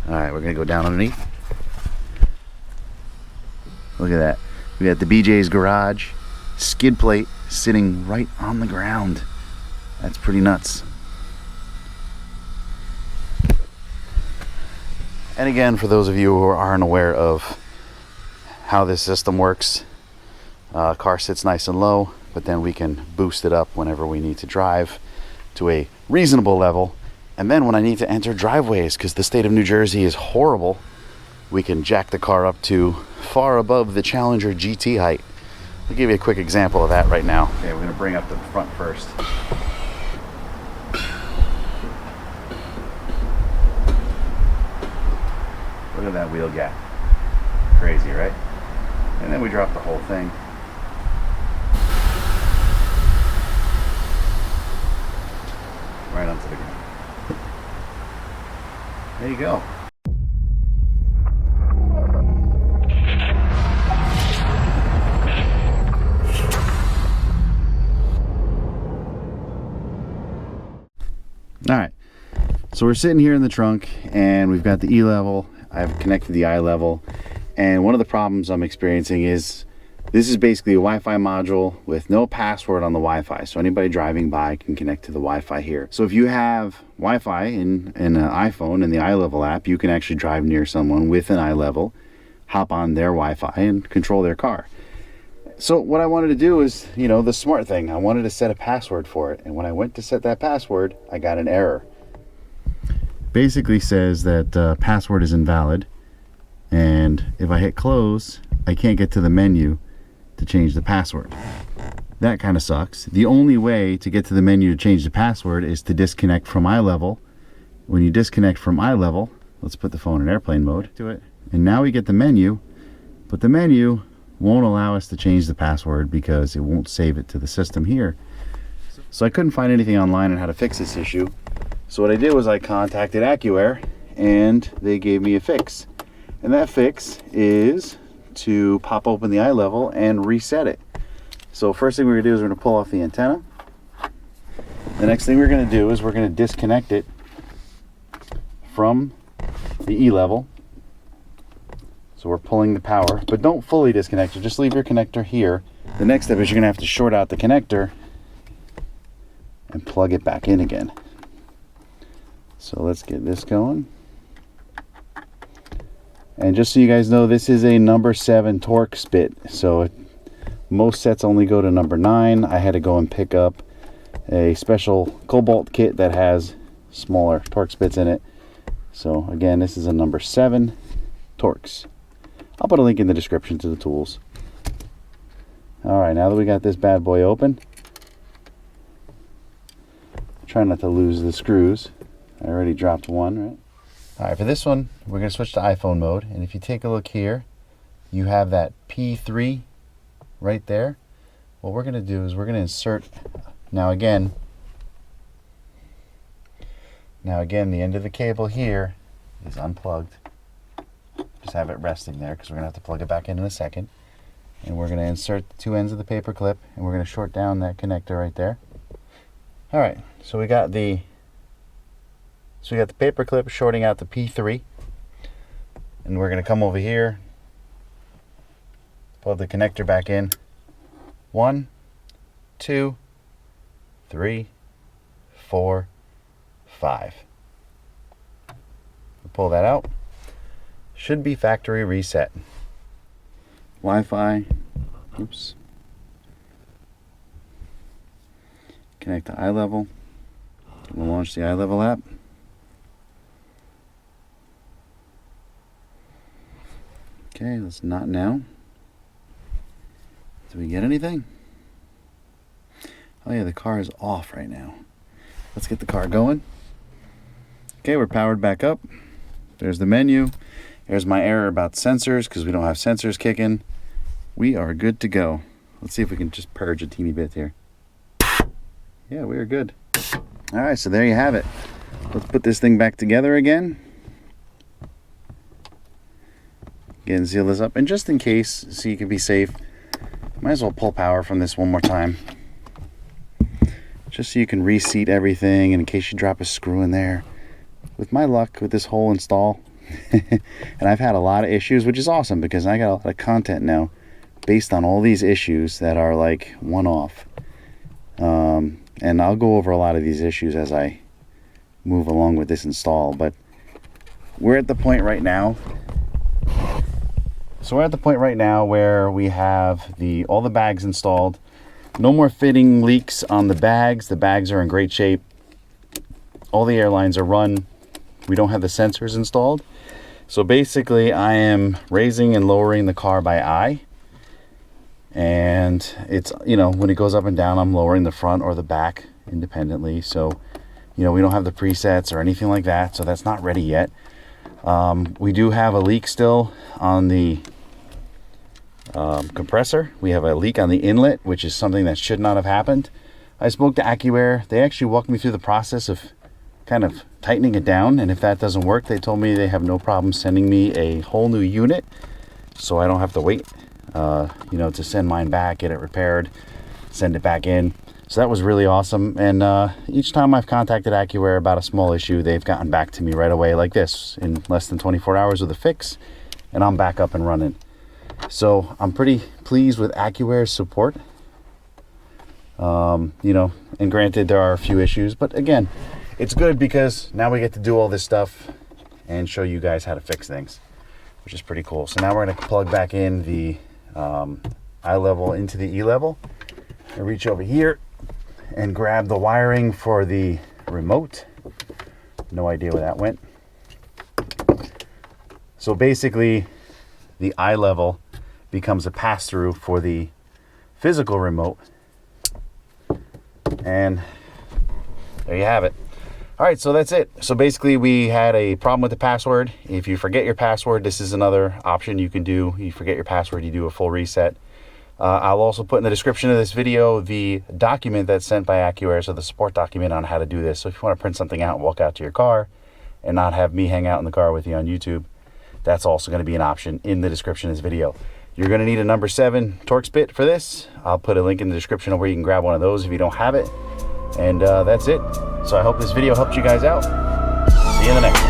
All right, we're gonna go down underneath. Look at that. We got the BJ's garage skid plate sitting right on the ground. That's pretty nuts. And again, for those of you who aren't aware of how this system works, car sits nice and low, but then we can boost it up whenever we need to drive to a reasonable level. And then when I need to enter driveways, because the state of New Jersey is horrible, we can jack the car up to far above the Challenger GT height. I'll give you a quick example of that right now. Okay, we're gonna bring up the front first. Look at that wheel gap. Crazy, right? And then we drop the whole thing. Right onto the ground. There you go. All right, so we're sitting here in the trunk and we've got the iLevel. I've connected the iLevel, and one of the problems I'm experiencing is this is basically a Wi-Fi module with no password on the Wi-Fi, so anybody driving by can connect to the Wi-Fi here. So if you have Wi-Fi in an iPhone and the iLevel app, you can actually drive near someone with an iLevel, hop on their Wi-Fi and control their car. So what I wanted to do is, you know, the smart thing. I wanted to set a password for it, and when I went to set that password, I got an error. Basically says that password is invalid, and if I hit close, I can't get to the menu to change the password. That kind of sucks. The only way to get to the menu to change the password is to disconnect from iLevel. When you disconnect from iLevel, let's put the phone in airplane mode to it, and now we get the menu, but the menu won't allow us to change the password because it won't save it to the system here. So I couldn't find anything online on how to fix this issue. So what I did was I contacted Accuair, and they gave me a fix. And that fix is to pop open the iLevel and reset it. So first thing we're gonna do is we're gonna pull off the antenna. The next thing we're gonna do is we're gonna disconnect it from the iLevel. So we're pulling the power, but don't fully disconnect it, just leave your connector here. The next step is you're gonna have to short out the connector and plug it back in again. So let's get this going. And just so you guys know, this is a number 7 Torx bit. So most sets only go to number 9. I had to go and pick up a special Cobalt kit that has smaller Torx bits in it. So again, this is a number 7 Torx. I'll put a link in the description to the tools. All right, now that we got this bad boy open, try not to lose the screws. I already dropped one, right? All right, for this one, we're gonna switch to iPhone mode. And if you take a look here, you have that P3 right there. What we're gonna do is we're gonna insert, now again, the end of the cable here is unplugged. Just have it resting there because we're gonna have to plug it back in a second. And we're gonna insert the 2 ends of the paper clip, and we're gonna short down that connector right there. All right, so we got the paper clip shorting out the P3, and we're going to come over here, plug the connector back in. 1, 2, 3, 4, 5. We'll pull that out. Should be factory reset. Wi-Fi. Oops. Connect to iLevel. We'll launch the iLevel app. Okay, let's not now. Do we get anything? Oh yeah, the car is off right now. Let's get the car going. Okay, we're powered back up. There's the menu. There's my error about sensors because we don't have sensors kicking. We are good to go. Let's see if we can just purge a teeny bit here. Yeah, we are good. All right, so there you have it. Let's put this thing back together again. Again, seal this up. And just in case, so you can be safe, might as well pull power from this one more time. Just so you can reseat everything, and in case you drop a screw in there. With my luck with this whole install, And I've had a lot of issues, which is awesome because I got a lot of content now based on all these issues that are like one-off. And I'll go over a lot of these issues as I move along with this install, but we're at the point right now. So we're at the point right now where we have all the bags installed. No more fitting leaks on the bags. The bags are in great shape. All the airlines are run. We don't have the sensors installed. So basically I am raising and lowering the car by eye. And it's, you know, when it goes up and down, I'm lowering the front or the back independently. So, you know, we don't have the presets or anything like that. So that's not ready yet. We do have a leak still on the compressor. We have a leak on the inlet, which is something that should not have happened. I spoke to Accuair. They actually walked me through the process of kind of tightening it down, and if that doesn't work, they told me they have no problem sending me a whole new unit, so I don't have to wait, you know, to send mine back, get it repaired, send it back in. So that was really awesome. And each time I've contacted Accuair about a small issue, they've gotten back to me right away like this in less than 24 hours with a fix, and I'm back up and running. So I'm pretty pleased with Accuair's support. You know, and granted there are a few issues, but again, it's good because now we get to do all this stuff and show you guys how to fix things, which is pretty cool. So now we're going to plug back in the iLevel into the eLevel. I reach over here and grab the wiring for the remote. No idea where that went. So basically the iLevel becomes a pass-through for the physical remote. And there you have it. All right, so that's it. So basically we had a problem with the password. If you forget your password, this is another option you can do. You forget your password, you do a full reset. I'll also put in the description of this video the document that's sent by Accuair, so the support document on how to do this. So if you want to print something out and walk out to your car and not have me hang out in the car with you on YouTube, that's also going to be an option in the description of this video. You're going to need a number 7 Torx bit for this. I'll put a link in the description of where you can grab one of those if you don't have it. And that's it. So I hope this video helped you guys out. See you in the next one.